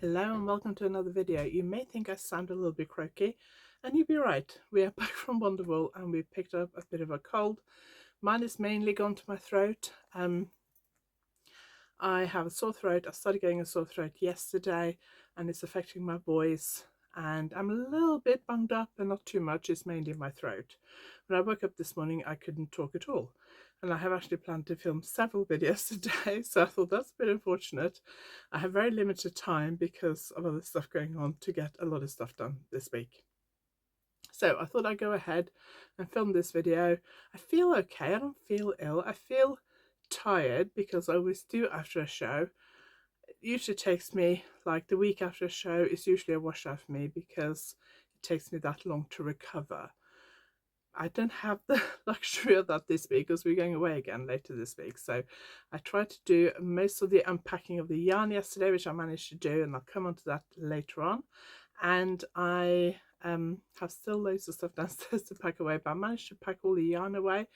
Hello and welcome to another video. You may think I sound a little bit croaky, and you'd be right. We are back from Wonderwool and we picked up a bit of a cold. Mine has mainly gone to my throat. I have a sore throat. I started getting a sore throat yesterday and it's affecting my voice, and I'm a little bit bunged up, but not too much. It's mainly my throat. When I woke up this morning I couldn't talk at all, and I have actually planned to film several videos today, so I thought that's a bit unfortunate. I have very limited time because of other stuff going on to get a lot of stuff done this week. So I thought I'd go ahead and film this video. I feel okay. I don't feel ill. I feel tired because I always do after a show. It usually takes me, like the week after a show, it's usually a washout for me because it takes me that long to recover. I don't have the luxury of that this week because we're going away again later this week. So I tried to do most of the unpacking of the yarn yesterday, which I managed to do, and I'll come on to that later on. And I have still loads of stuff downstairs to pack away, but I managed to pack all the yarn away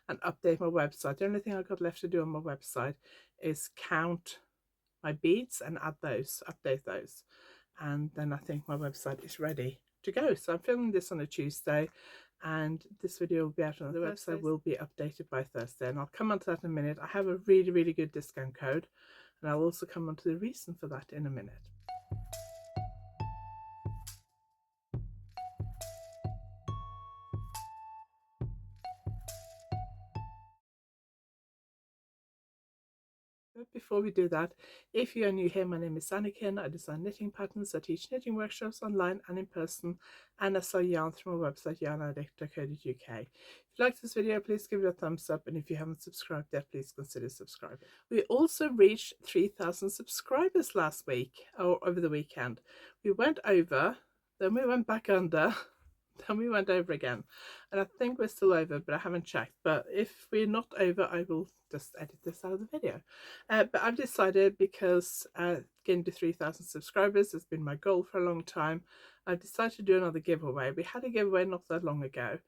and update my website. The only thing I've got left to do on my website is count my beads and add those, update those, and then I think my website is ready to go. So I'm filming this on a Tuesday, and this video will be out on the website, will be updated by Thursday, and I'll come on to that in a minute. I have a really good discount code, and I'll also come on to the reason for that in a minute. But before we do that, if you are new here, my name is Anniken. I design knitting patterns. I teach knitting workshops online and in person, and I sell yarn through my website YarnAddict.co.uk. If you like this video, please give it a thumbs up, and if you haven't subscribed yet, please consider subscribing. We also reached 3,000 subscribers last week, or over the weekend. We went over, then we went back under, then we went over again, and I think we're still over, but I haven't checked. But if we're not over, I will just edit this out of the video. But I've decided, because getting to 3,000 subscribers has been my goal for a long time, I've decided to do another giveaway. We had a giveaway not that long ago.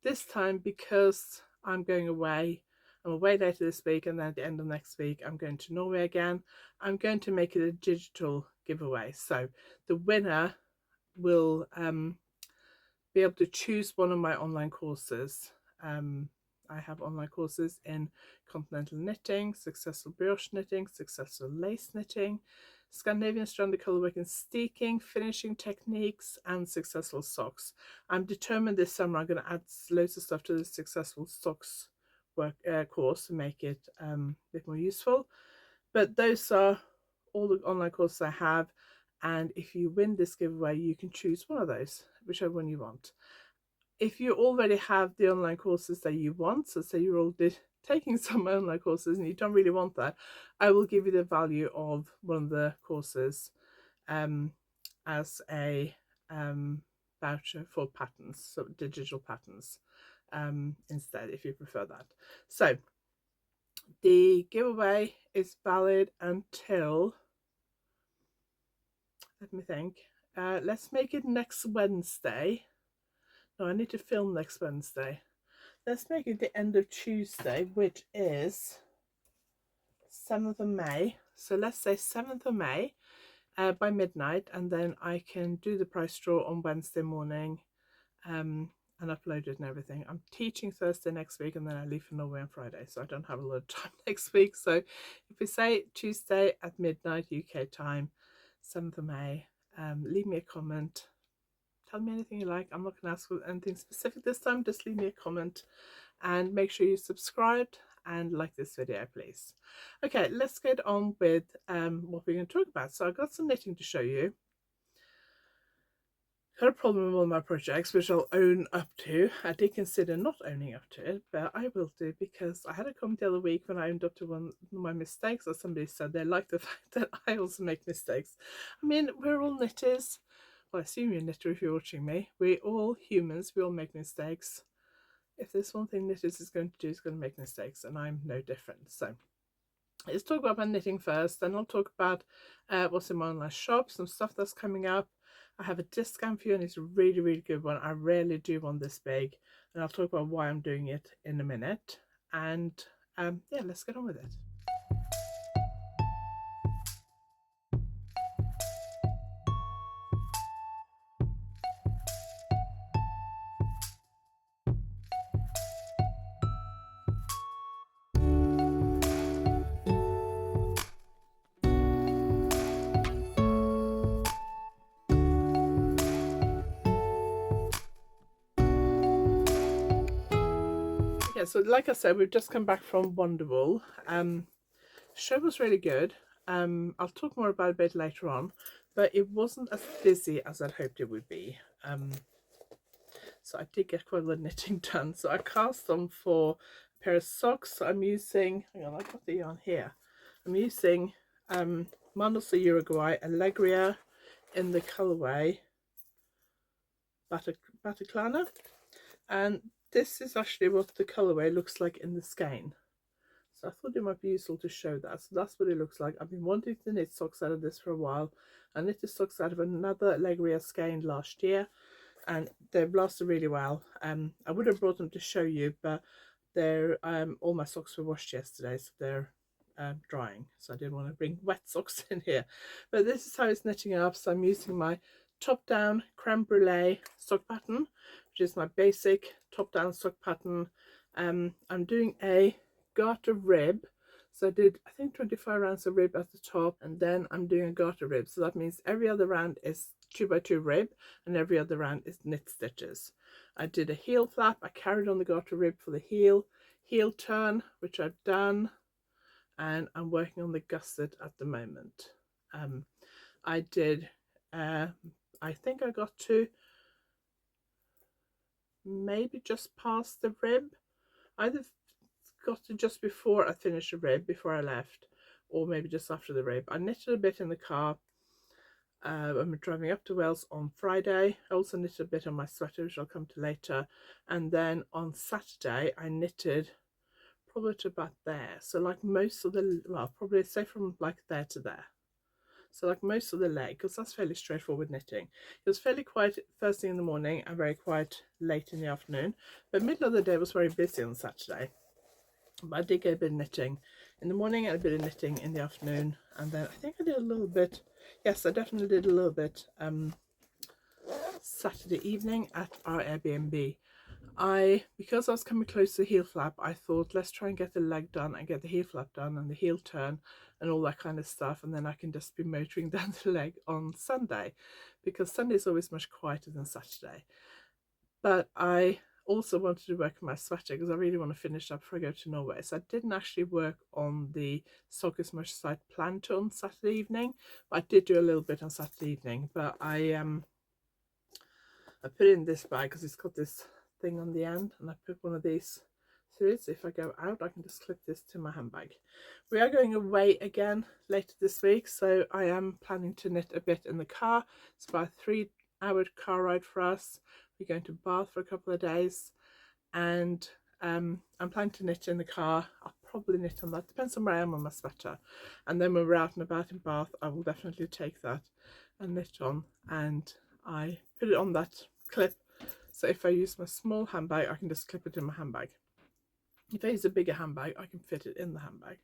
This time, because I'm going away, I'm away later this week, and then at the end of next week I'm going to Norway again, I'm going to make it a digital giveaway. So the winner will be able to choose one of my online courses. I have online courses in continental knitting, successful brioche knitting, successful lace knitting, Scandinavian stranded colourwork and steeking, finishing techniques, and successful socks. I'm determined this summer I'm going to add loads of stuff to the successful socks course to make it a bit more useful. But those are all the online courses I have, and if you win this giveaway you can choose one of those, whichever one you want. If you already have the online courses that you want, so say you're already taking some online courses and you don't really want that, I will give you the value of one of the courses as a voucher for patterns, so digital patterns instead, if you prefer that. So the giveaway is valid until, let me think, let's make it next Wednesday. No, I need to film next Wednesday. Let's make it the end of Tuesday, which is 7th of May. So let's say 7th of May by midnight, and then I can do the prize draw on Wednesday morning and upload it and everything. I'm teaching Thursday next week, and then I leave for Norway on Friday, so I don't have a lot of time next week. So if we say Tuesday at midnight UK time, 7th of May, leave me a comment. Tell me anything you like. I'm not going to ask for anything specific this time. Just leave me a comment, and make sure you subscribed and like this video, please. Okay, let's get on with what we're going to talk about. So I've got some knitting to show you. Got a problem with one of my projects, which I'll own up to. I did consider not owning up to it, but I will do, because I had a comment the other week when I owned up to one of my mistakes, or somebody said they liked the fact that I also make mistakes. I mean, we're all knitters. Well, I assume you're a knitter if you're watching me. We're all humans, we all make mistakes. If there's one thing knitters is going to do, is going to make mistakes, and I'm no different. So let's talk about my knitting first, then I'll talk about what's in my online shop, some stuff that's coming up. I have a discount for you, and it's a really good one. I rarely do one this big, and I'll talk about why I'm doing it in a minute. And yeah, let's get on with it. Yeah, so like I said, we've just come back from Wonderwool. Show was really good. I'll talk more about it a bit later on, but it wasn't as busy as I'd hoped it would be. So I did get quite a lot of knitting done. So I cast on for a pair of socks. I'm using, hang on, I've got the yarn here. I'm using Manos de Uruguay Allegria in the colourway Bataclana, and this is actually what the colourway looks like in the skein. So I thought it might be useful to show that. So that's what it looks like. I've been wanting to knit socks out of this for a while. I knit the socks out of another Allegria skein last year, and they've lasted really well. I would have brought them to show you, but they're all my socks were washed yesterday, so they're drying. So I didn't want to bring wet socks in here. But this is how it's knitting up. So I'm using my top down creme brulee sock pattern, which is my basic top down sock pattern. I'm doing a garter rib, so I did, I think, 25 rounds of rib at the top, and then I'm doing a garter rib, so that means every other round is 2x2 rib and every other round is knit stitches. I did a heel flap, I carried on the garter rib for the heel turn, which I've done, and I'm working on the gusset at the moment. I did I think I got to maybe just past the rib. Either got to just before I finished the rib, before I left, or maybe just after the rib. I knitted a bit in the car. I'm driving up to Wales on Friday. I also knitted a bit on my sweater, which I'll come to later. And then on Saturday, I knitted probably to about there. So like most of the, well, probably say from like there to there. So like most of the leg, because that's fairly straightforward knitting. It was fairly quiet first thing in the morning and very quiet late in the afternoon. But middle of the day was very busy on Saturday. But I did get a bit of knitting in the morning and a bit of knitting in the afternoon, and then I think I did a little bit, yes, I definitely did a little bit Saturday evening at our Airbnb. Because I was coming close to the heel flap, I thought let's try and get the leg done and get the heel flap done and the heel turn and all that kind of stuff, and then I can just be motoring down the leg on Sunday, because Sunday is always much quieter than Saturday. But I also wanted to work on my sweater because I really want to finish up before I go to Norway. So I didn't actually work on the sock as much as I'd planned to on Saturday evening, but I did do a little bit on Saturday evening. But I put it in this bag because it's got this thing on the end, and I put one of these through it, so if I go out I can just clip this to my handbag. We are going away again later this week, so I am planning to knit a bit in the car. It's about a 3-hour car ride for us. We're going to Bath for a couple of days, and I'm planning to knit in the car. I'll probably knit on that, depends on where I am on my sweater, and then when we're out and about in Bath I will definitely take that and knit on, and I put it on that clip, so if I use my small handbag I can just clip it in my handbag. If I use a bigger handbag I can fit it in the handbag.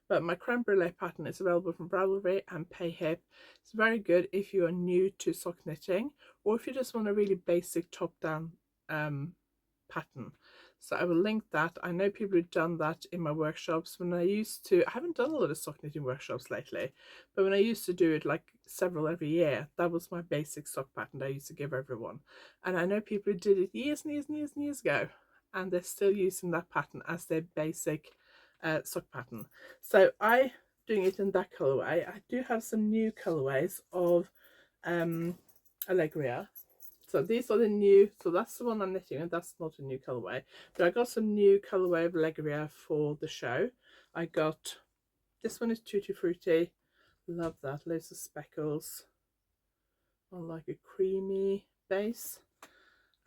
But my creme brulee pattern is available from Ravelry and Payhip. It's very good if you are new to sock knitting, or if you just want a really basic top down pattern. So I will link that. I know people who've done that in my workshops. When I haven't done a lot of sock knitting workshops lately, but when I used to do it like several every year, that was my basic sock pattern I used to give everyone. And I know people who did it years and years and years and years ago, and they're still using that pattern as their basic sock pattern. So I doing it in that colorway. I do have some new colorways of Allegria. So these are the new, so that's the one I'm knitting, and that's not a new colorway, but I got some new colorway of Allegria for the show. I got, this one is Tutti Frutti, love that, loads of speckles on like a creamy base.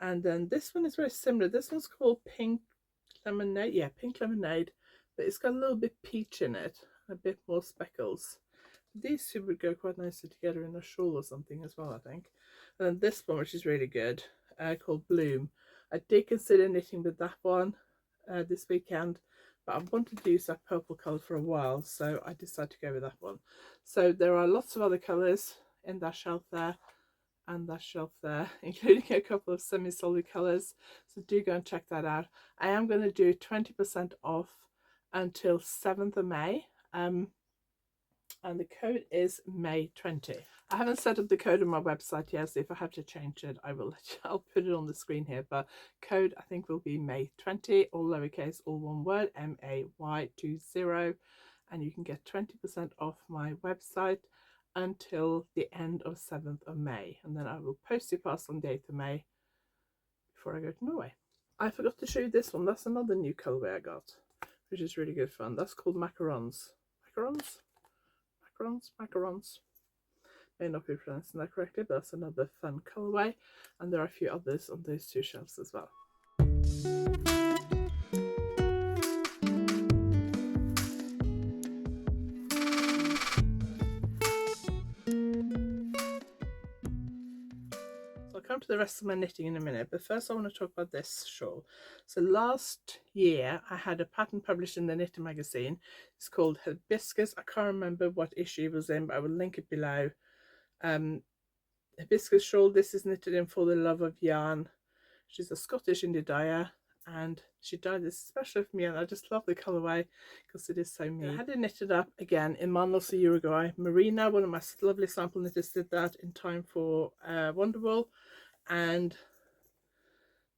And then this one is very similar. This one's called Pink Lemonade, yeah, Pink Lemonade, but it's got a little bit peach in it, a bit more speckles. These two would go quite nicely together in a shawl or something as well, I think. And then this one, which is really good, called Bloom. I did consider knitting with that one this weekend, but I wanted to use that purple colour for a while, so I decided to go with that one. So there are lots of other colours in that shelf there and that shelf there, including a couple of semi-solid colours, so do go and check that out. I am going to do 20% off until 7th of May. and the code is May 20. I haven't set up the code on my website yet, so if I have to change it, I'll put it on the screen here, but code I think will be May 20, all lowercase, all one word, MAY20, and you can get 20% off my website until the end of 7th of May, and then I will post your parcel on the 8th of May before I go to Norway. I forgot to show you this one. That's another new colourway I got, which is really good fun. That's called macarons. Macarons. May not be pronouncing that correctly, but that's another fun colourway, and there are a few others on those two shelves as well. So I'll come to the rest of my knitting in a minute, but first I want to talk about this shawl. So last year I had a pattern published in the Knitting magazine. It's called Hibiscus. I can't remember what issue it was in, but I will link it below. Hibiscus shawl. This is knitted in For the Love of Yarn. She's a Scottish indie dyer, and she dyed this special for me, and I just love the colourway because it is so me. I had it knitted up again in Manos Uruguay. Marina, one of my lovely sample knitters, did that in time for Wonderwool, and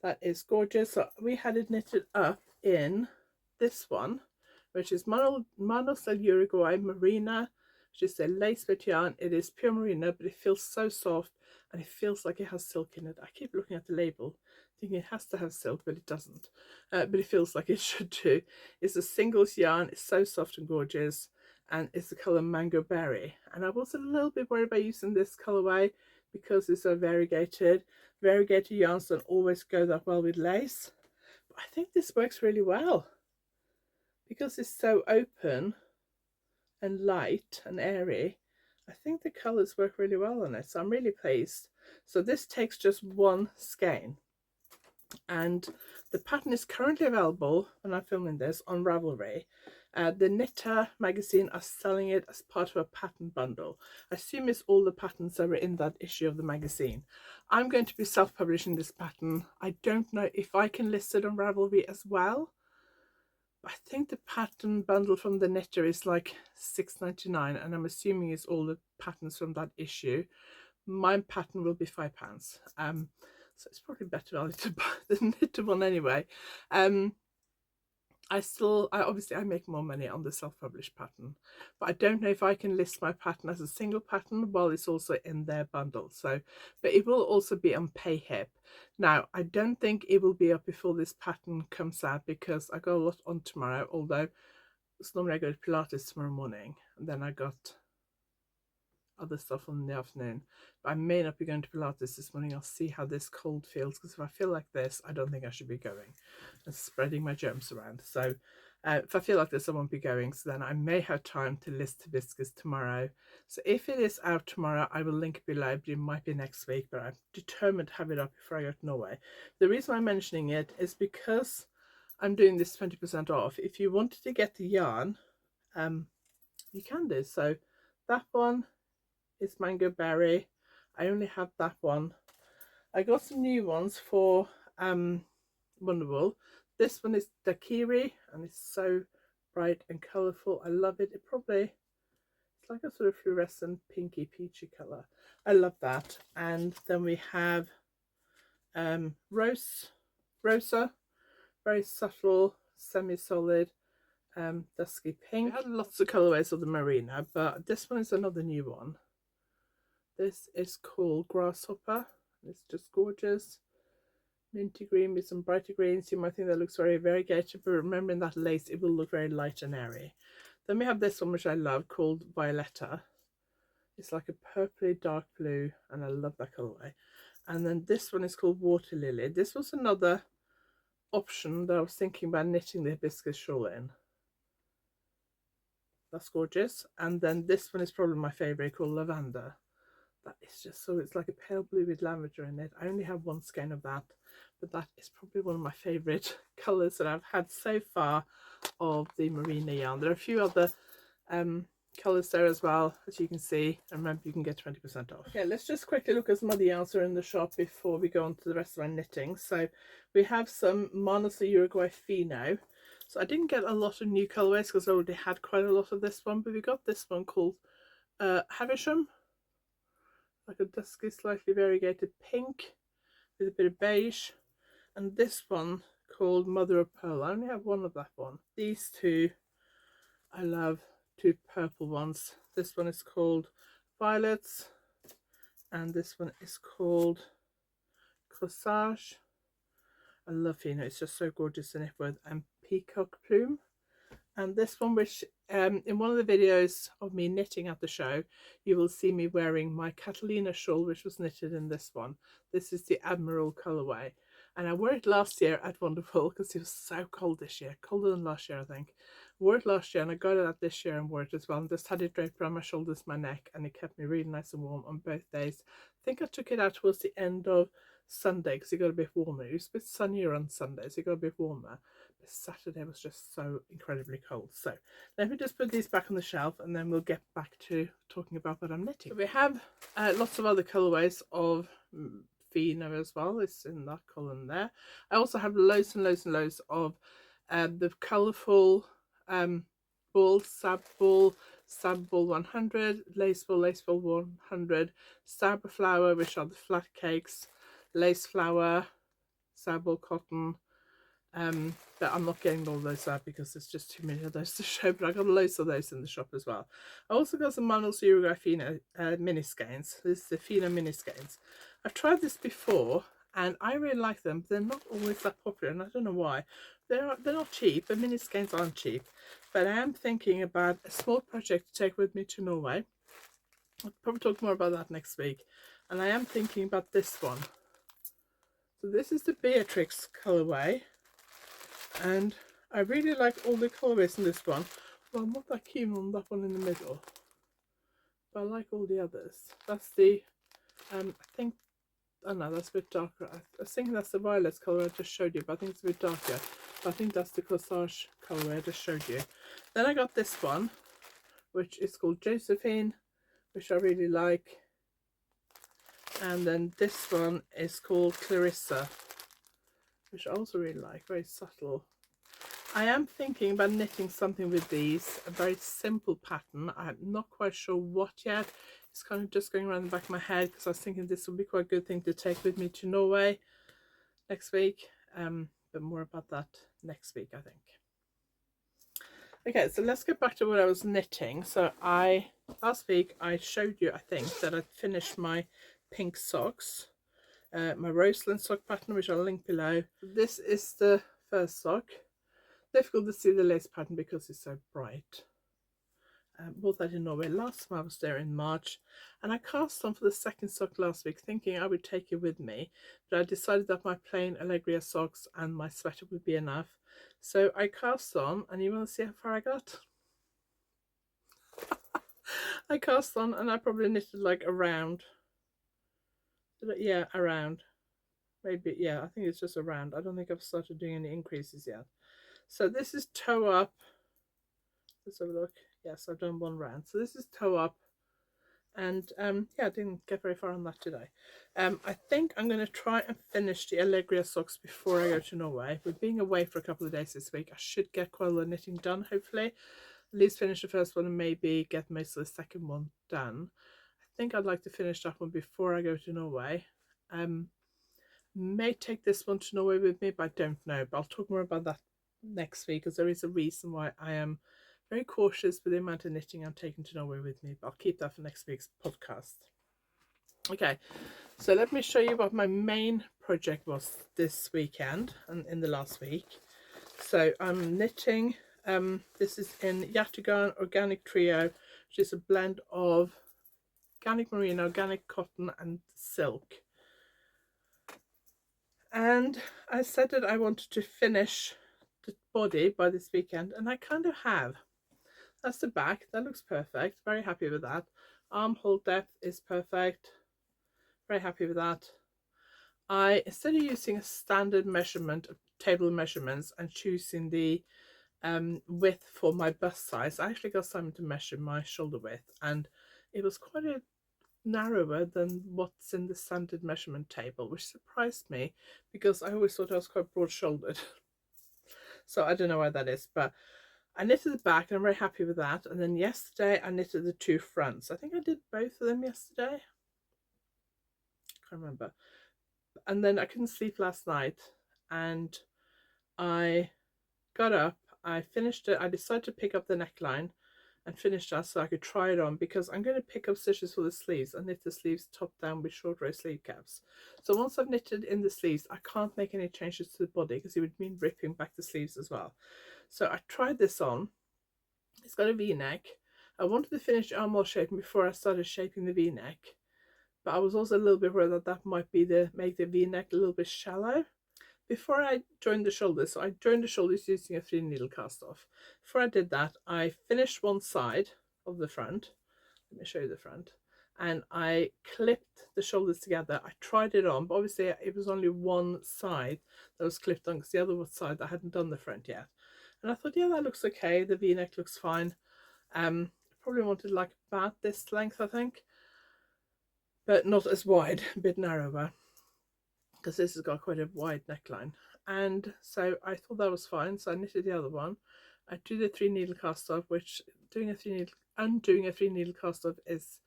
that is gorgeous. So we had it knitted up in this one, which is Manos Uruguay Marina. She's a lace weight yarn. It is pure merino, but it feels so soft and it feels like it has silk in it. I keep looking at the label thinking it has to have silk, but it doesn't. But it feels like it should do. It's a singles yarn. It's so soft and gorgeous, and it's the colour Mango Berry. And I was a little bit worried about using this colourway because it's so variegated. Variegated yarns don't always go that well with lace, but I think this works really well because it's so open and light and airy. I think the colours work really well on it, so I'm really pleased. So this takes just one skein, and the pattern is currently available when I'm filming this on Ravelry. The Knitter magazine are selling it as part of a pattern bundle. I assume it's all the patterns that were in that issue of the magazine. I'm going to be self-publishing this pattern. I don't know if I can list it on Ravelry as well. I think the pattern bundle from the Knitter is like £6.99, and I'm assuming it's all the patterns from that issue. My pattern will be £5, so it's probably better value to buy the Knitter one anyway. Obviously I make more money on the self-published pattern, but I don't know if I can list my pattern as a single pattern while it's also in their bundle. So, but it will also be on PayHip. Now, I don't think it will be up before this pattern comes out because I got a lot on tomorrow, although it's normally I go to Pilates tomorrow morning, and then I got other stuff on in the afternoon. But I may not be going to Pilates this morning. I'll see how this cold feels, because if I feel like this, I don't think I should be going and spreading my germs around. So if I feel like this, I won't be going. So then I may have time to list Hibiscus tomorrow. So if it is out tomorrow, I will link it below, but it might be next week. But I'm determined to have it up before I go to Norway. The reason I'm mentioning it is because I'm doing this 20% off. If you wanted to get the yarn, you can do. So that one is Mango Berry. I only have that one. I got some new ones for Wonderwool. This one is Daiquiri, and it's so bright and colourful. I love it. It's like a sort of fluorescent pinky peachy colour. I love that. And then we have Rosa, very subtle, semi-solid, dusky pink. We had lots of colourways of the Marina, but this one is another new one. This is called Grasshopper. It's just gorgeous. Minty green with some brighter greens. You might think that looks very variegated, but remembering that lace, it will look very light and airy. Then we have this one, which I love, called Violetta. It's like a purpley dark blue, and I love that colourway. And then this one is called Water Lily. This was another option that I was thinking about knitting the hibiscus shawl in. That's gorgeous. And then this one is probably my favourite, called Lavender. That is just so, it's like a pale blue with lavender in it. I only have one skein of that, but that is probably one of my favourite colours that I've had so far of the Merino yarn. There are a few other colours there as well, as you can see, and remember you can get 20% off. Okay, let's just quickly look at some of the yarns that are in the shop before we go on to the rest of our knitting. So we have some Manos Uruguay Fino. So I didn't get a lot of new colourways because I already had quite a lot of this one, but we got this one called Havisham, like a dusky, slightly variegated pink with a bit of beige, and this one called Mother of Pearl. I only have one of that one. These two I love, two purple ones. This one is called Violets, and this one is called Corsage. I love Fino, it's just so gorgeous in it with Peacock Plume. And this one, which in one of the videos of me knitting at the show, you will see me wearing my Catalina shawl, which was knitted in this one. This is the Admiral colorway, and I wore it last year at Wonderwool because it was so cold this year, colder than last year I think. I wore it last year and I got it out this year and wore it as well, and just had it draped around my shoulders, my neck, and it kept me really nice and warm on both days. I think I took it out towards the end of Sunday because it got a bit warmer. It was a bit sunnier on Sunday, so it got a bit warmer. But Saturday was just so incredibly cold. So let me just put these back on the shelf and then we'll get back to talking about what I'm knitting. So we have lots of other colorways of Fino as well. It's in that column there. I also have loads and loads and loads of the colourful balls, Sab Ball 100, Lace Ball 100, Sab Flower, which are the flat cakes, Lace Flower, Sab Ball Cotton. But I'm not getting all those out because there's just too many of those to show, but I got loads of those in the shop as well. I also got some Manuel's Uruguay Fino mini skeins. This is the Fino mini skeins. I've tried this before and I really like them, but they're not always that popular, and I don't know why. They're not cheap, and mini skeins aren't cheap, but I am thinking about a small project to take with me to Norway. I'll probably talk more about that next week. And I am thinking about this one. So this is the Beatrix colorway, and I really like all the colorways in this one. Well, I'm not that keen on that one in the middle, but I like all the others. That's the I think, oh no, that's a bit darker. I was thinking that's the Violets color I just showed you, but I think it's a bit darker. But I think that's the Corsage colorway I just showed you. Then I got this one, which is called Josephine, which I really like. And then this one is called Clarissa, which I also really like, very subtle. I am thinking about knitting something with these, a very simple pattern. I'm not quite sure what yet. It's kind of just going around the back of my head because I was thinking this would be quite a good thing to take with me to Norway next week. But more about that next week, I think. Okay, so let's get back to what I was knitting. So last week I showed you, I think, that I'd finished my pink socks, my Roseland sock pattern, which I'll link below. This is the first sock. Difficult to see the lace pattern because it's so bright. Bought that in Norway last time I was there in March, and I cast on for the second sock last week thinking I would take it with me, but I decided that my plain Allegria socks and my sweater would be enough. So I cast on, and you want to see how far I got? I cast on and I probably knitted like around. Yeah, around. Maybe, yeah, I think it's just around. I don't think I've started doing any increases yet. So this is toe up. Let's have a look. Yes, I've done one round. So this is toe up. And yeah, I didn't get very far on that today. I think I'm going to try and finish the Allegria socks before I go to Norway. We're being away for a couple of days this week. I should get quite a lot of knitting done, hopefully. At least finish the first one and maybe get most of the second one done. I think I'd like to finish that one before I go to Norway. May take this one to Norway with me, but I don't know. But I'll talk more about that next week because there is a reason why I am very cautious with the amount of knitting I'm taking to Norway with me, but I'll keep that for next week's podcast. Okay, so let me show you what my main project was this weekend and in the last week. So I'm knitting, this is in Yarnaddict Organic Trio, which is a blend of organic merino, organic cotton and silk. And I said that I wanted to finish the body by this weekend, and I kind of have. That's the back. That looks perfect. Very happy with that. Armhole depth is perfect. Very happy with that. Instead of using a standard measurement of table measurements and choosing the width for my bust size, I actually got someone to measure my shoulder width, and it was quite a narrower than what's in the standard measurement table, which surprised me because I always thought I was quite broad shouldered. So I don't know why that is, but I knitted the back and I'm very happy with that. And then yesterday I knitted the 2 fronts. I think I did both of them yesterday. Can't remember. And then I couldn't sleep last night, and I got up, I finished it. I decided to pick up the neckline and finish that so I could try it on, because I'm going to pick up stitches for the sleeves and knit the sleeves top down with short row sleeve caps. So once I've knitted in the sleeves, I can't make any changes to the body because it would mean ripping back the sleeves as well. So I tried this on. It's got a V-neck. I wanted to finish armhole shaping before I started shaping the V-neck, but I was also a little bit worried that that might be make the V-neck a little bit shallow. Before I joined the shoulders, so I joined the shoulders using a 3 needle cast off. Before I did that, I finished one side of the front. Let me show you the front. And I clipped the shoulders together. I tried it on, but obviously it was only one side that was clipped on, because the other side I hadn't done the front yet. And I thought, yeah, that looks okay. The V-neck looks fine. Probably wanted like about this length, I think, but not as wide, a bit narrower, because this has got quite a wide neckline. And so I thought that was fine, so I knitted the other one. I do the 3 needle cast off, which undoing a 3 needle cast off is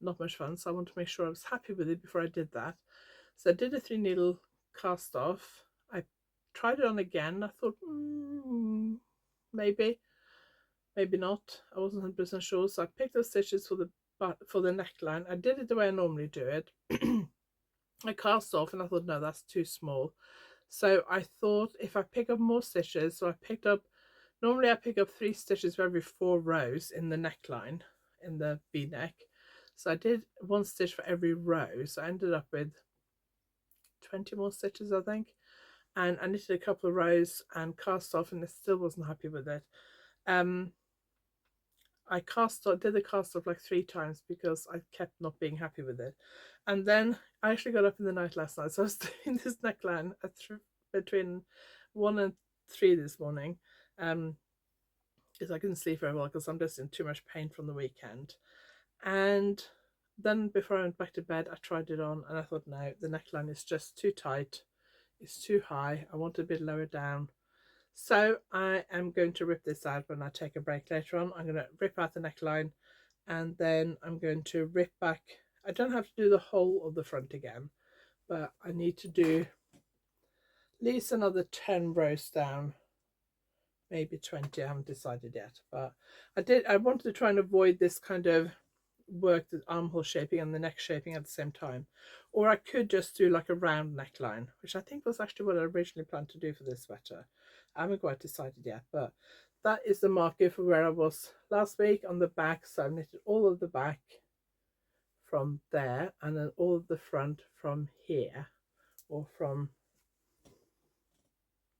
not much fun, so I want to make sure I was happy with it before I did that. So I did a 3 needle cast off. I tried it on again. I thought maybe not. I wasn't 100% sure, so I picked up stitches for the neckline. I did it the way I normally do it. I cast off and I thought, no, that's too small. So I thought, if I pick up more stitches, so I picked up, normally I pick up 3 stitches for every 4 rows in the neckline, in the V-neck. So I did 1 stitch for every row, so I ended up with 20 more stitches, I think. And I knitted a couple of rows and cast off, and I still wasn't happy with it. I did the cast off like 3 times because I kept not being happy with it. And then I actually got up in the night last night, so I was doing this neckline between 1 and 3 this morning, because I couldn't sleep very well because I'm just in too much pain from the weekend. And then before I went back to bed, I tried it on and I thought, no, the neckline is just too tight, it's too high, I want it a bit lower down. So I am going to rip this out when I take a break later on. I'm going to rip out the neckline, and then I'm going to rip back. I don't have to do the whole of the front again, but I need to do at least another 10 rows down, maybe 20. I haven't decided yet, but I wanted to try and avoid this kind of work, the armhole shaping and the neck shaping at the same time. Or I could just do like a round neckline, which I think was actually what I originally planned to do for this sweater. I haven't quite decided yet, but that is the marker for where I was last week on the back. So I've knitted all of the back from there, and then all of the front from here, or from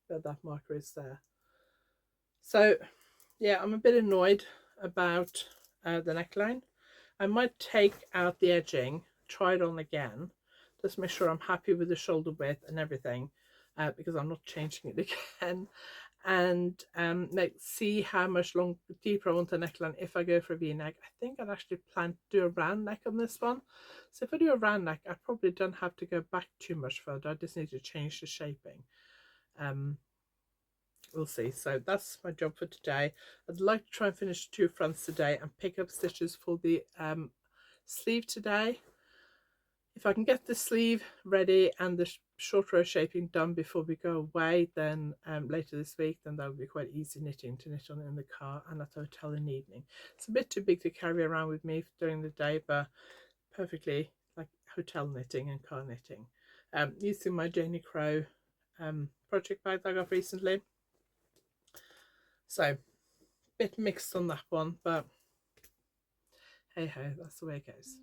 where that marker is there. So yeah, I'm a bit annoyed about the neckline. I might take out the edging, try it on again, just make sure I'm happy with the shoulder width and everything, because I'm not changing it again. And see how much deeper I want the neckline if I go for a V-neck. I think I'd actually plan to do a round neck on this one. So if I do a round neck, I probably don't have to go back too much further. I just need to change the shaping. We'll see. So that's my job for today. I'd like to try and finish 2 fronts today and pick up stitches for the sleeve today. If I can get the sleeve ready and the short row shaping done before we go away, then later this week, then that would be quite easy knitting to knit on in the car and at the hotel in the evening. It's a bit too big to carry around with me during the day, but perfectly like hotel knitting and car knitting. Using my Janie Crow project bag that I got recently. So a bit mixed on that one, but hey ho, that's the way it goes.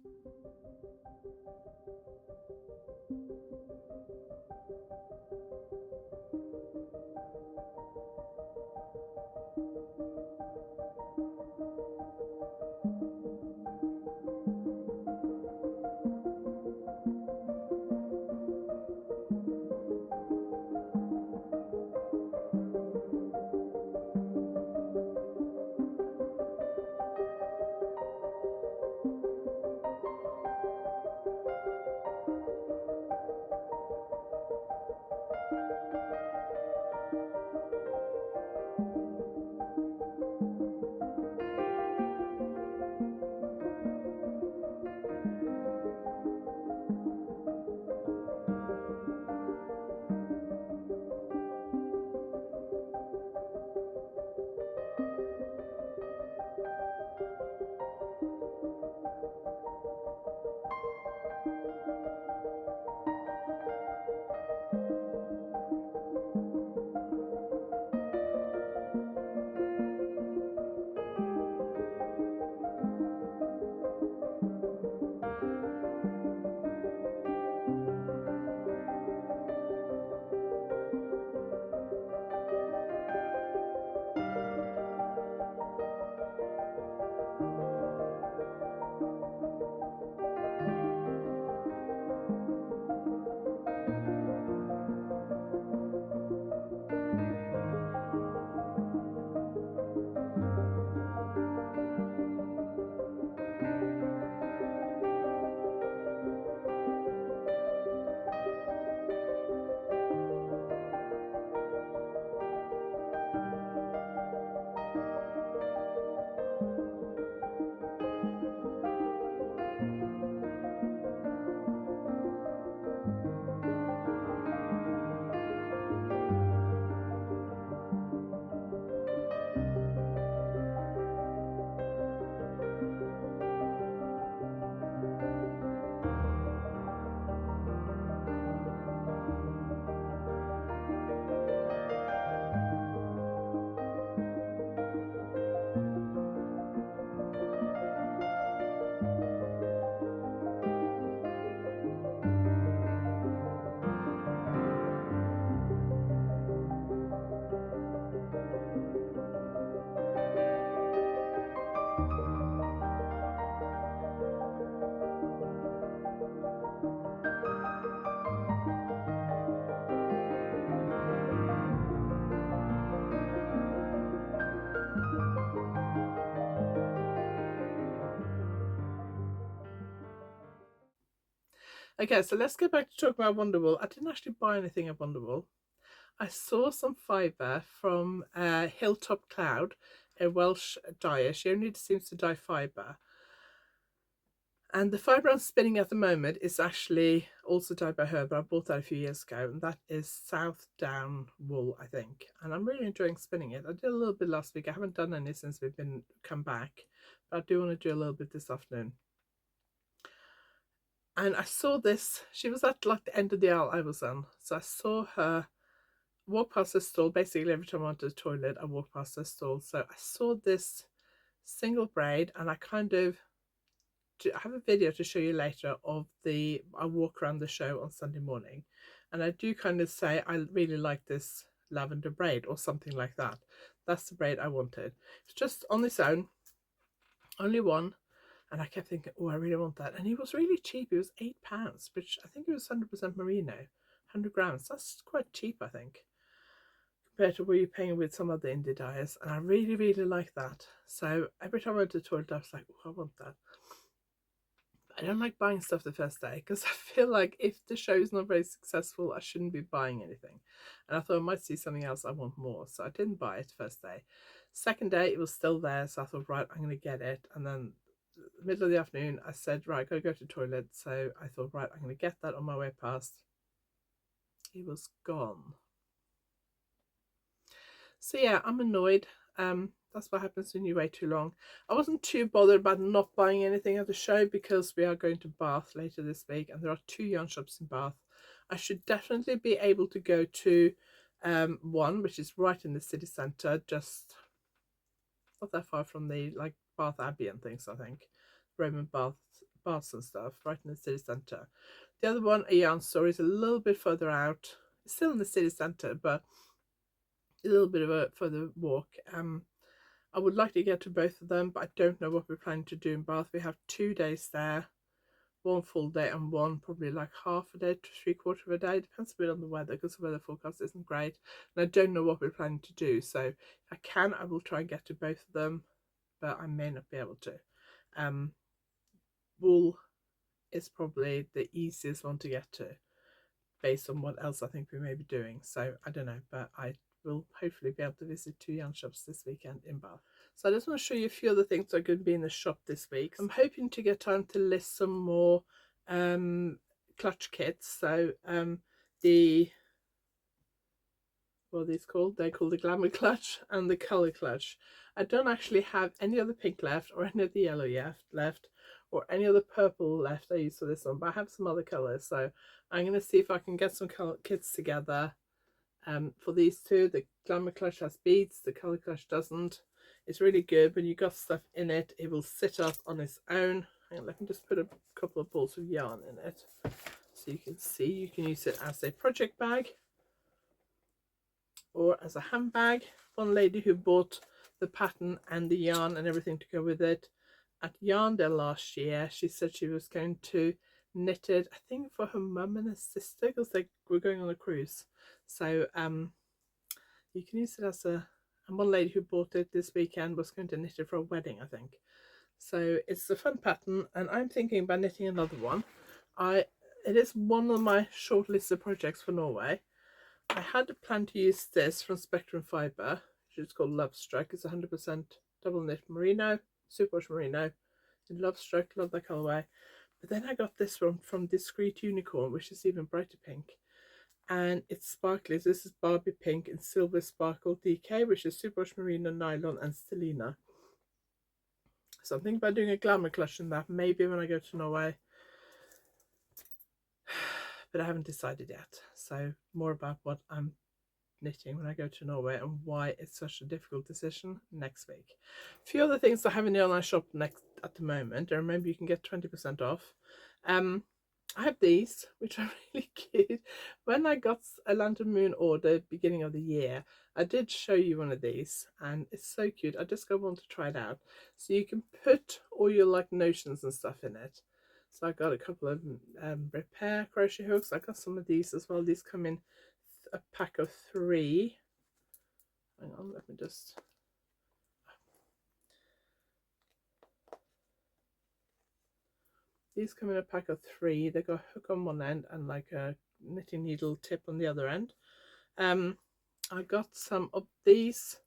Okay, so let's get back to talk about Wonderwool. I didn't actually buy anything at Wonderwool. I saw some fibre from Hilltop Cloud, a Welsh dyer. She only seems to dye fibre. And the fibre I'm spinning at the moment is actually also dyed by her, but I bought that a few years ago, and that is South Down wool, I think. And I'm really enjoying spinning it. I did a little bit last week. I haven't done any since we've come back, but I do want to do a little bit this afternoon. And I saw this. She was at like the end of the aisle I was on, so I saw her walk past the stall. Basically, every time I went to the toilet, I walked past the stall. So I saw this single braid, and I have a video to show you later of I walk around the show on Sunday morning, and I do kind of say I really like this lavender braid or something like that. That's the braid I wanted. It's just on its own, only one, and I kept thinking, oh, I really want that. And it was really cheap. It was £8, which I think it was 100% merino, 100 grams. That's quite cheap, I think, compared to what you're paying with some other indie dyers. And I really, really like that. So every time I went to the toilet, I was like, oh, I want that. I don't like buying stuff the first day because I feel like if the show is not very successful, I shouldn't be buying anything. And I thought I might see something else I want more, so I didn't buy it first day. Second day, it was still there, so I thought, right, I'm going to get it. And then the middle of the afternoon, I said, right, I got to go to the toilet. So I thought, right, I'm going to get that on my way past. It was gone. So yeah, I'm annoyed. That's what happens when you wait too long. I wasn't too bothered about not buying anything at the show because we are going to Bath later this week, and there are 2 yarn shops in Bath. I should definitely be able to go to one which is right in the city centre, just not that far from the like Bath Abbey and things. I think Roman baths and stuff, right in the city centre. The other one, a yarn store, is a little bit further out. It's still in the city centre, but a little bit of a further walk. I would like to get to both of them, but I don't know what we're planning to do in Bath. We have 2 days there, one full day and one probably like half a day to 3/4 of a day. Depends a bit on the weather because the weather forecast isn't great, and I don't know what we're planning to do. So if I can, I will try and get to both of them, but I may not be able to. Wool is probably the easiest one to get to based on what else I think we may be doing. So I don't know, but I will hopefully be able to visit 2 yarn shops this weekend in Bath. So I just want to show you a few other things that are going to be in the shop this week. I'm hoping to get time to list some more clutch kits. So what are these called? They're called the Glamour Clutch and the Colour Clutch. I don't actually have any other pink left or any of the yellow left or any other purple left I use for this one, but I have some other colours. So I'm going to see if I can get some kits together for these two. The Glamour Clutch has beads, the Colour Clutch doesn't. It's really good. When you got stuff in it, it will sit up on its own. And let me just put a couple of balls of yarn in it so you can see. You can use it as a project bag or as a handbag. One lady who bought the pattern and the yarn and everything to go with it at YarnAddict last year, she said she was going to knit it, I think for her mum and her sister, because they were going on a cruise. So you can use it as a, and one lady who bought it this weekend was going to knit it for a wedding, I think. So it's a fun pattern, and I'm thinking about knitting another one. It is one of my short list of projects for Norway. I had planned to use this from Spectrum Fibre, which is called Love Struck. It's 100% double knit merino, superwash merino. Love Struck, love that colourway. But then I got this one from Discreet Unicorn, which is even brighter pink. And it's sparkly. This is Barbie Pink and Silver Sparkle DK, which is superwash merino, nylon, and stellina. So I'm thinking about doing a glamour clutch in that, maybe when I go to Norway. But I haven't decided yet. So more about what I'm knitting when I go to Norway and why it's such a difficult decision next week. A few other things I have in the online shop at the moment, and remember you can get 20% off. I have these, which are really cute. When I got a Lantern Moon order beginning of the year, I did show you one of these, and it's so cute. I just want to try it out. So you can put all your like notions and stuff in it. So I got a couple of repair crochet hooks. I got some of these as well. These come in a pack of 3. Hang on, let me just. These come in a pack of 3. They got a hook on one end and like a knitting needle tip on the other end. I got some of these.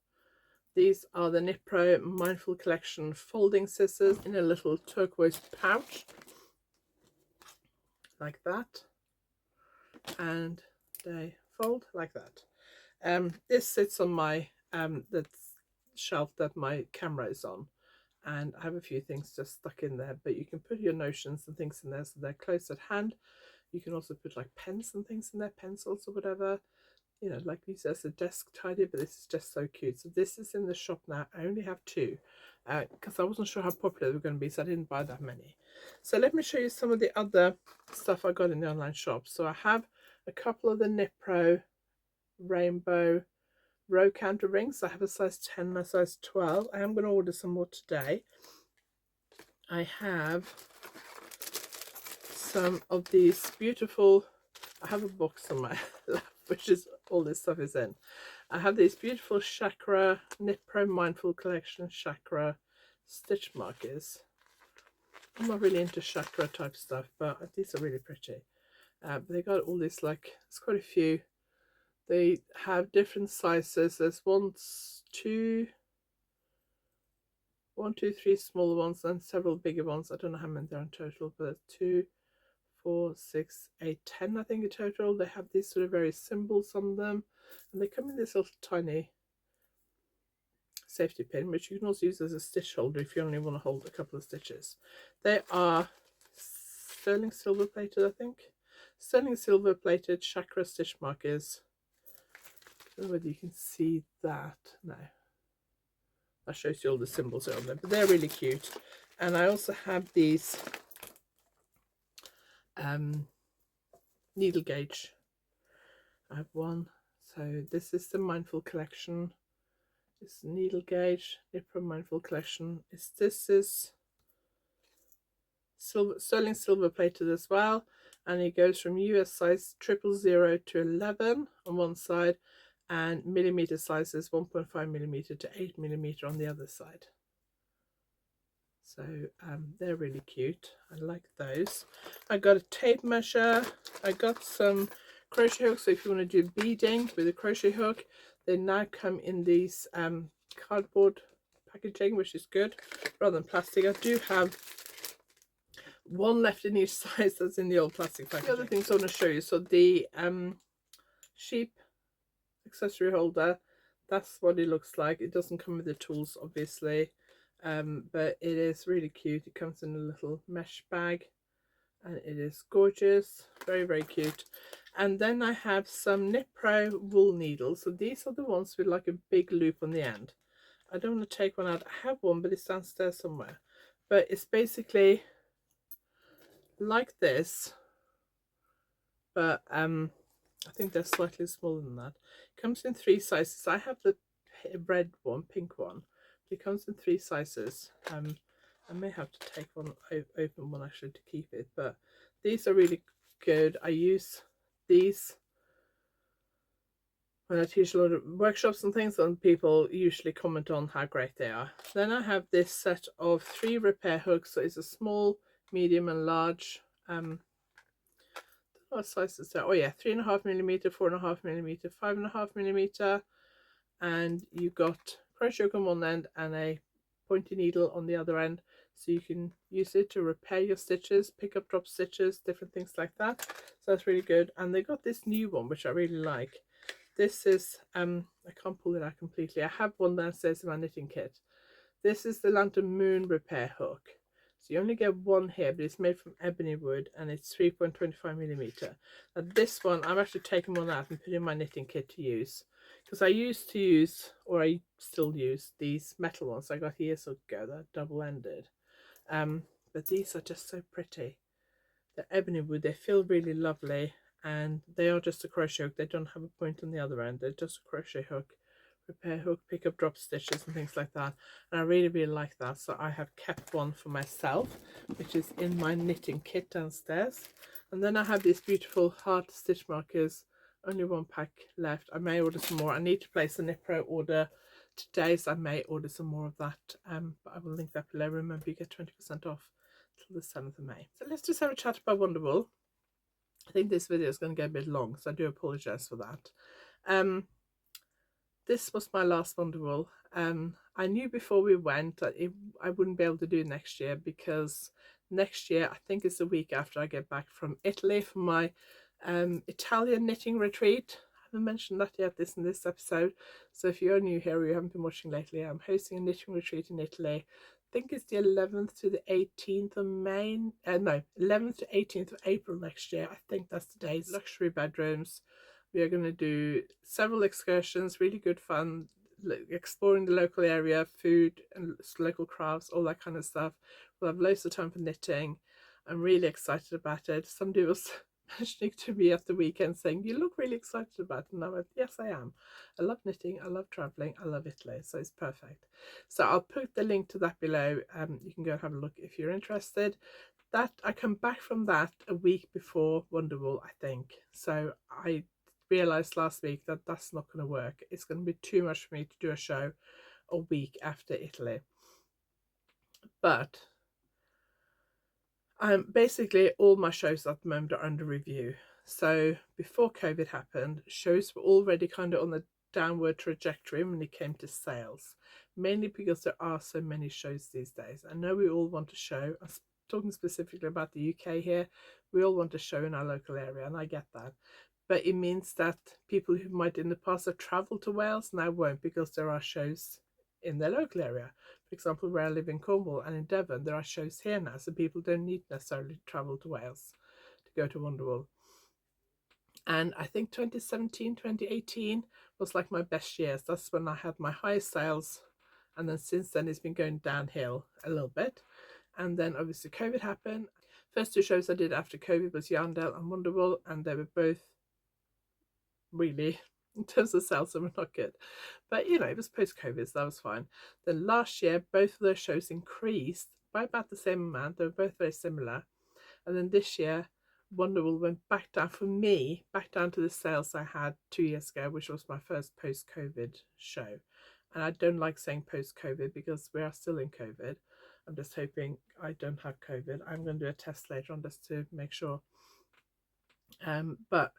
These are the Knit Pro Mindful Collection folding scissors in a little turquoise pouch, like that, and they fold like that. This sits on my the shelf that my camera is on, and I have a few things just stuck in there, but you can put your notions and things in there so they're close at hand. You can also put like pens and things in there, pencils or whatever, you know, like use as a desk tidy, but this is just so cute. So this is in the shop now. I only have 2 because I wasn't sure how popular they were going to be, so I didn't buy that many. So let me show you some of the other stuff I got in the online shop. So I have a couple of the Knit Pro rainbow row counter rings. I have a size 10 and a size 12. I am going to order some more today. I have some of these beautiful, I have a box on my lap which is all this stuff is in. I have these beautiful chakra Knit Pro Mindful Collection chakra stitch markers. I'm not really into chakra type stuff, but these are really pretty. But they got all this, like, it's quite a few. They have different sizes. There's 1, 2, 3 smaller ones and several bigger ones. I don't know how many there are in total, but there's 2, 4, 6, 8, 10 I think in total. They have these sort of various symbols on them, and they come in this little tiny safety pin, which you can also use as a stitch holder if you only want to hold a couple of stitches. They are sterling silver plated, I think. Sterling silver plated chakra stitch markers. I don't know whether you can see that. No, that shows you all the symbols on them, but they're really cute. And I also have these needle gauge. I have one. So this is the Mindful Collection. This needle gauge, Knit Pro Mindful Collection. This is sterling silver plated as well, and it goes from US size 000 to 11 on one side, and millimeter sizes 1.5 millimeter to 8 millimeter on the other side. So they're really cute. I like those. I got a tape measure. I got some crochet hooks, so if you want to do beading with a crochet hook, they now come in these cardboard packaging, which is good rather than plastic. I do have one left in each size that's in the old plastic packaging. The other things I want to show you, so the sheep accessory holder, that's what it looks like. It doesn't come with the tools, obviously, but it is really cute. It comes in a little mesh bag, and it is gorgeous, very, very cute. And then I have some Knit Pro wool needles. So these are the ones with like a big loop on the end. I don't want to take one out. I have one, but it's downstairs somewhere. But it's basically like this, but I think they're slightly smaller than that. It comes in 3 sizes. I have the red one, pink one. It comes in 3 sizes. I may have to take one open one actually to keep it, but these are really good. I use these when I teach a lot of workshops and things, and people usually comment on how great they are. Then I have this set of 3 repair hooks. So it's a small, medium and large. What size is that? Oh yeah, 3.5 millimeter, 4.5 millimeter, 5.5 millimeter, and you've got crochet hook on one end and a pointy needle on the other end, so you can use it to repair your stitches, pick up drop stitches, different things like that. So that's really good. And they got this new one which I really like. This is I can't pull it out completely. I have one downstairs in my knitting kit. This is the Lantern Moon repair hook. So you only get one here, but it's made from ebony wood, and it's 3.25 millimeter. Now this one, I'm actually taking one out and putting in my knitting kit to use, because I used to use, or I still use, these metal ones I got years ago. They're double-ended, but these are just so pretty. They're ebony wood. They feel really lovely, and they are just a crochet hook. They don't have a point on the other end. They're just a crochet hook, repair hook, pick up drop stitches and things like that, and I really, really like that. So I have kept one for myself, which is in my knitting kit downstairs. And then I have these beautiful heart stitch markers. Only 1 pack left. I may order some more. I need to place a Knit Pro order today, so I may order some more of that, but I will link that below. Remember, you get 20% off till the 7th of May. So let's just have a chat about Wonderwool. I think this video is going to get a bit long, so I do apologise for that. This was my last Wonderwool. I knew before we went that I wouldn't be able to do next year, because next year, I think it's the week after I get back from Italy for my Italian knitting retreat. I haven't mentioned that yet in this episode, so if you're new here or you haven't been watching lately, I'm hosting a knitting retreat in Italy. I think it's the 11th to the 18th of May. No, 11th to 18th of April next year. I think that's the days. Luxury bedrooms. We are going to do several excursions, really good fun, exploring the local area, food and local crafts, all that kind of stuff. We'll have loads of time for knitting. I'm really excited about it. Somebody was mentioning to me at the weekend saying, you look really excited about it. And I went, yes, I am. I love knitting, I love traveling, I love Italy, so it's perfect. So I'll put the link to that below. You can go and have a look if you're interested. That I come back from that a week before Wonderwool, I think. So I realized last week that that's not going to work. It's going to be too much for me to do a show a week after Italy. But basically all my shows at the moment are under review. So before COVID happened, shows were already kind of on the downward trajectory when it came to sales, mainly because there are so many shows these days. I know we all want a show. I'm talking specifically about the UK here. We all want a show in our local area, and I get that. But it means that people who might in the past have travelled to Wales now won't, because there are shows in their local area. For example, where I live in Cornwall and in Devon, there are shows here now, so people don't need necessarily to travel to Wales to go to Wonderwool. And I think 2017, 2018 was like my best years. That's when I had my highest sales. And then since then, it's been going downhill a little bit. And then obviously COVID happened. First two shows I did after COVID was YarnAddict and Wonderwool, and they were both really, in terms of sales, they were not good. But you know, it was post-COVID, so that was fine. Then last year, both of those shows increased by about the same amount. They were both very similar. And then this year, Wonderwool went back down, for me, back down to the sales I had 2 years ago, which was my first post-COVID show. And I don't like saying post-COVID because we are still in COVID. I'm just hoping I don't have COVID. I'm going to do a test later on just to make sure. But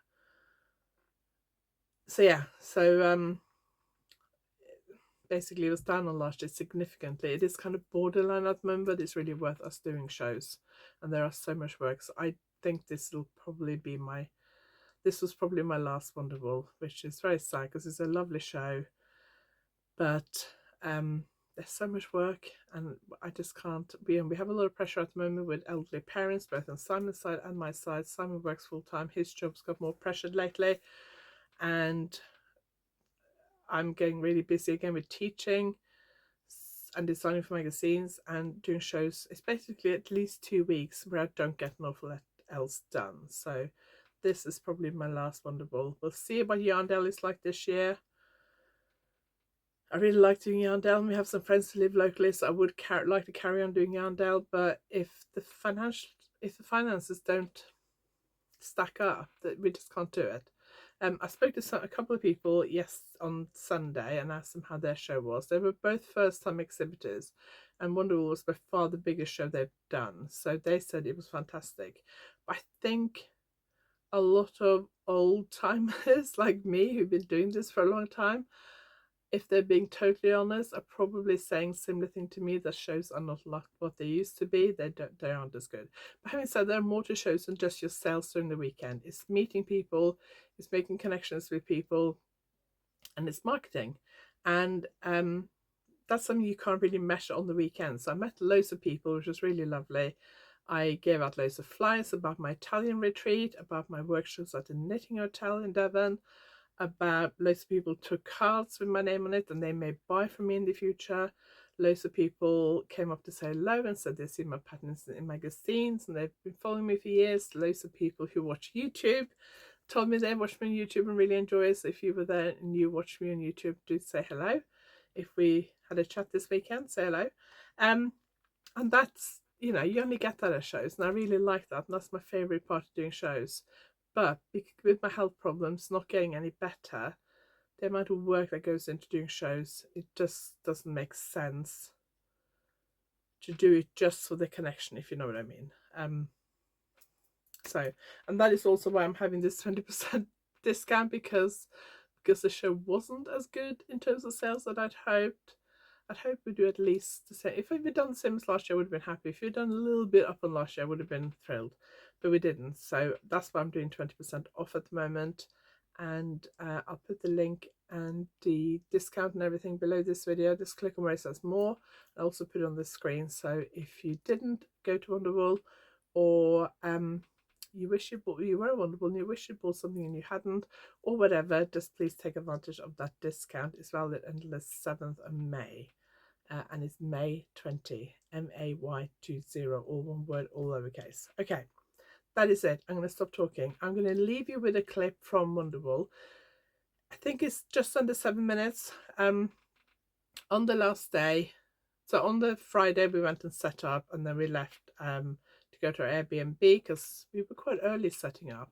so yeah, so basically it was down on last year significantly. It is kind of borderline at the moment, but it's really worth us doing shows, and there are so much work. So I think this will probably be this was probably my last Wonderwool, which is very sad because it's a lovely show, but there's so much work and I just can't be. And we have a lot of pressure at the moment with elderly parents, both on Simon's side and my side. Simon works full time, his job's got more pressured lately, and I'm getting really busy again with teaching and designing for magazines and doing shows. It's basically at least 2 weeks where I don't get an awful lot else done. So this is probably my last Wonderwool. We'll see what YarnAddict is like this year. I really like doing YarnAddict. We have some friends who live locally, so I would like to carry on doing YarnAddict. But if the finances don't stack up, that we just can't do it. I spoke to a couple of people on Sunday and asked them how their show was. They were both first-time exhibitors, and Wonderwool was by far the biggest show they've done. So they said it was fantastic. But I think a lot of old-timers like me who've been doing this for a long time, if they're being totally honest, are probably saying similar thing to me, that shows are not like what they used to be. They aren't as good. But having said, there are more to shows than just your sales during the weekend. It's meeting people, it's making connections with people, and it's marketing. And that's something you can't really measure on the weekend. So I met loads of people, which was really lovely. I gave out loads of flyers about my Italian retreat, about my workshops at the Knitting Hotel in Devon, about loads of people took cards with my name on it and they may buy from me in the future. Loads of people came up to say hello and said they've seen my patterns in magazines and they've been following me for years. Loads of people who watch YouTube told me they watch me on YouTube and really enjoy it. So if you were there and you watched me on YouTube, do say hello. If we had a chat this weekend, say hello. And that's, you know, you only get that at shows, and I really like that, and that's my favourite part of doing shows. But with my health problems not getting any better, the amount of work that goes into doing shows, it just doesn't make sense to do it just for the connection, if you know what I mean. So, and that is also why I'm having this 20% discount, because the show wasn't as good in terms of sales that I'd hoped. I'd hope we'd do at least the same. If we'd done the same as last year, I would have been happy. If we'd done a little bit up on last year, I would have been thrilled. But we didn't. So that's why I'm doing 20% off at the moment. And I'll put the link and the discount and everything below this video. Just click on where it says more. I'll also put it on the screen. So if you didn't go to Wonderwool, or you wish you were Wonderwool and you wish you bought something and you hadn't, or whatever, just please take advantage of that discount. It's valid until the 7th of May. And it's May 20, MAY20, all one word, all lowercase. Okay, that is it. I'm going to stop talking. I'm going to leave you with a clip from Wonderwool. I think it's just under 7 minutes. On the last day, so on the Friday, we went and set up, and then we left to go to our Airbnb, because we were quite early setting up.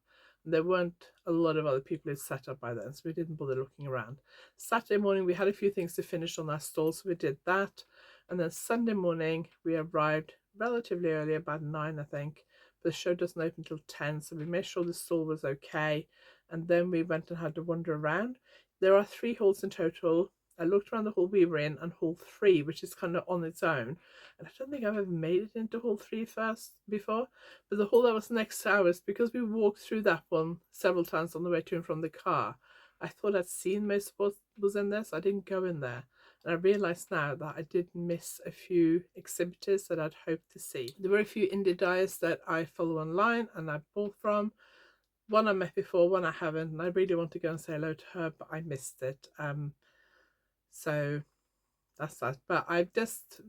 There weren't a lot of other people who'd set up by then, so we didn't bother looking around. Saturday morning, we had a few things to finish on our stall, so we did that. And then Sunday morning, we arrived relatively early, about 9, I think. But the show doesn't open until 10, so we made sure the stall was okay. And then we went and had to wander around. There are 3 halls in total. I looked around the hall we were in, and hall 3, which is kind of on its own. And I don't think I've ever made it into hall 3 first before. But the hall that was next to ours, because we walked through that one several times on the way to and from the car, I thought I'd seen most of what was in there, so I didn't go in there. And I realised now that I did miss a few exhibitors that I'd hoped to see. There were a few indie dyers that I follow online and I bought from. One I met before, one I haven't, and I really want to go and say hello to her, but I missed it. So that's that. But I've just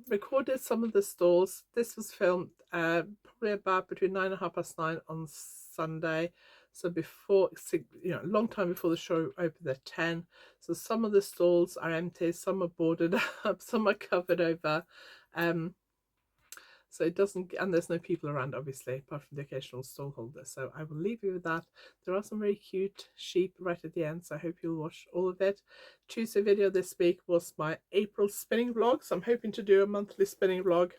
recorded some of the stalls. This was filmed probably about between 9 and 9:30 on Sunday. So before, a long time before the show opened at 10. So some of the stalls are empty, some are boarded up, some are covered over. So it doesn't, and there's no people around, obviously, apart from the occasional stall holder. So I will leave you with that. There are some very cute sheep right at the end, so I hope you'll watch all of it. Tuesday video this week was my April spinning vlog, so I'm hoping to do a monthly spinning vlog.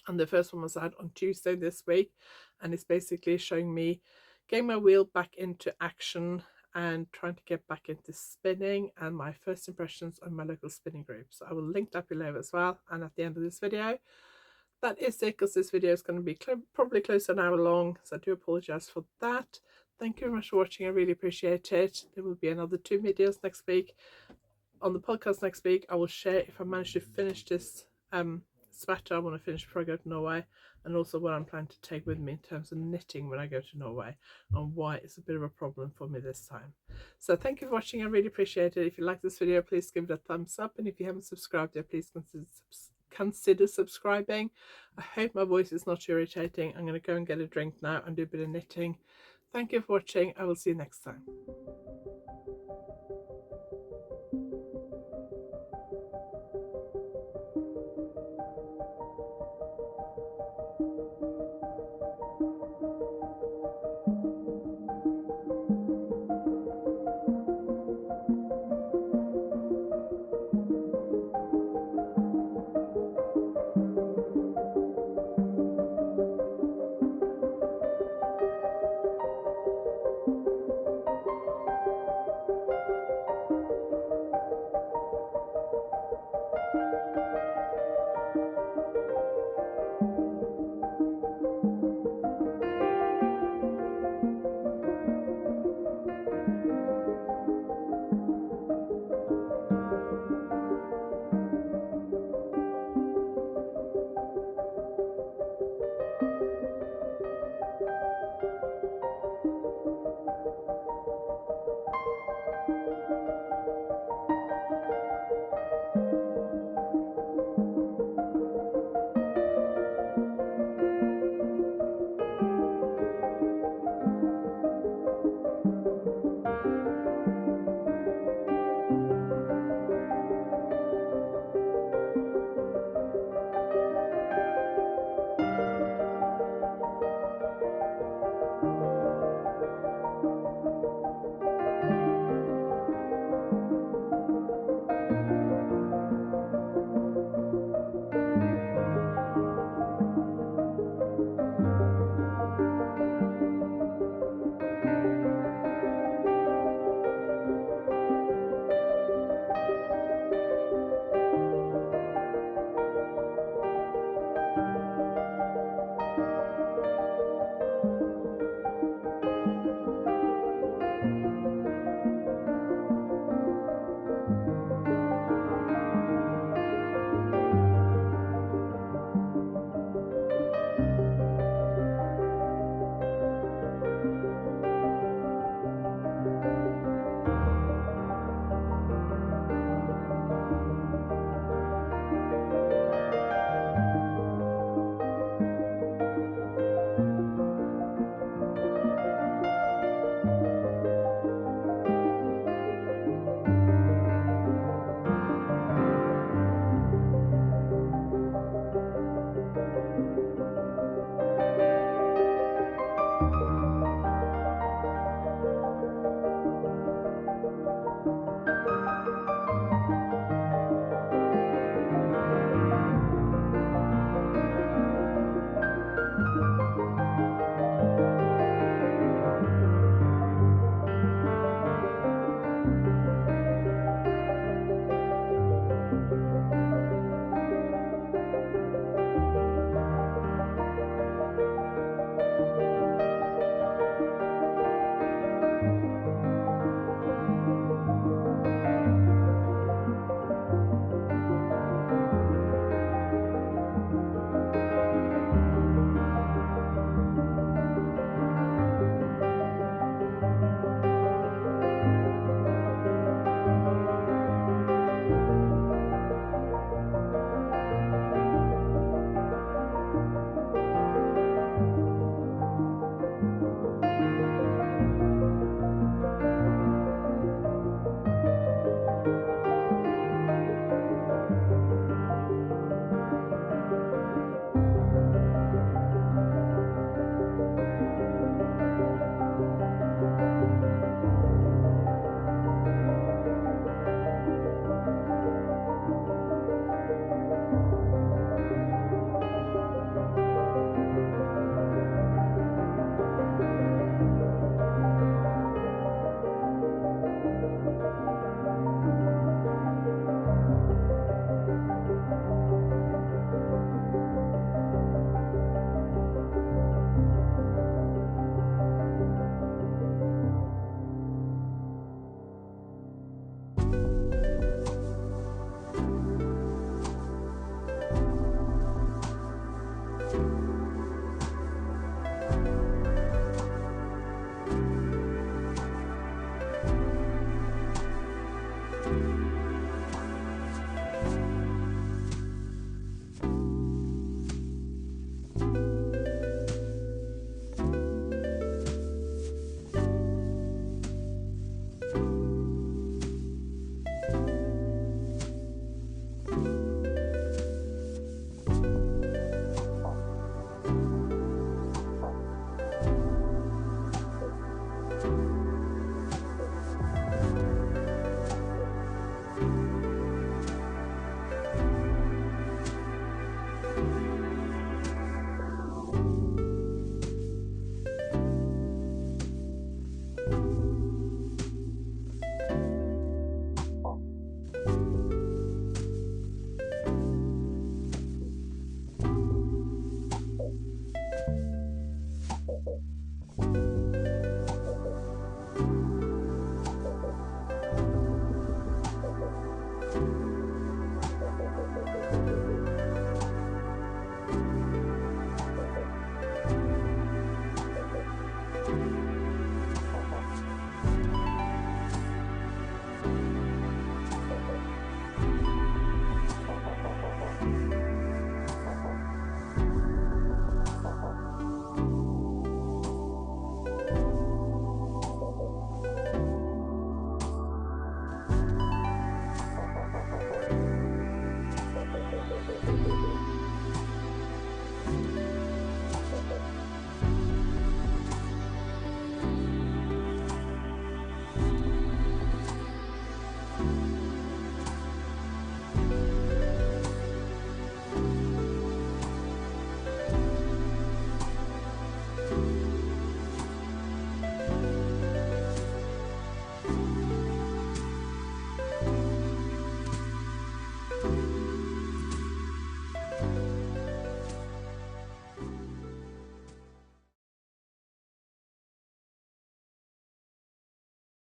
And the first one was out on Tuesday this week, and it's basically showing me getting my wheel back into action and trying to get back into spinning, and my first impressions on my local spinning group. So I will link that below as well, and at the end of this video. That is it, because this video is going to be probably close to an hour long, so I do apologise for that. Thank you very much for watching. I really appreciate it. There will be another 2 videos next week. On the podcast next week, I will share if I manage to finish this sweater I want to finish before I go to Norway, and also what I'm planning to take with me in terms of knitting when I go to Norway, and why it's a bit of a problem for me this time. So thank you for watching. I really appreciate it. If you like this video, please give it a thumbs up, and if you haven't subscribed yet, please consider subscribing. I hope my voice is not irritating. I'm going to go and get a drink now and do a bit of knitting. Thank you for watching. I will see you next time.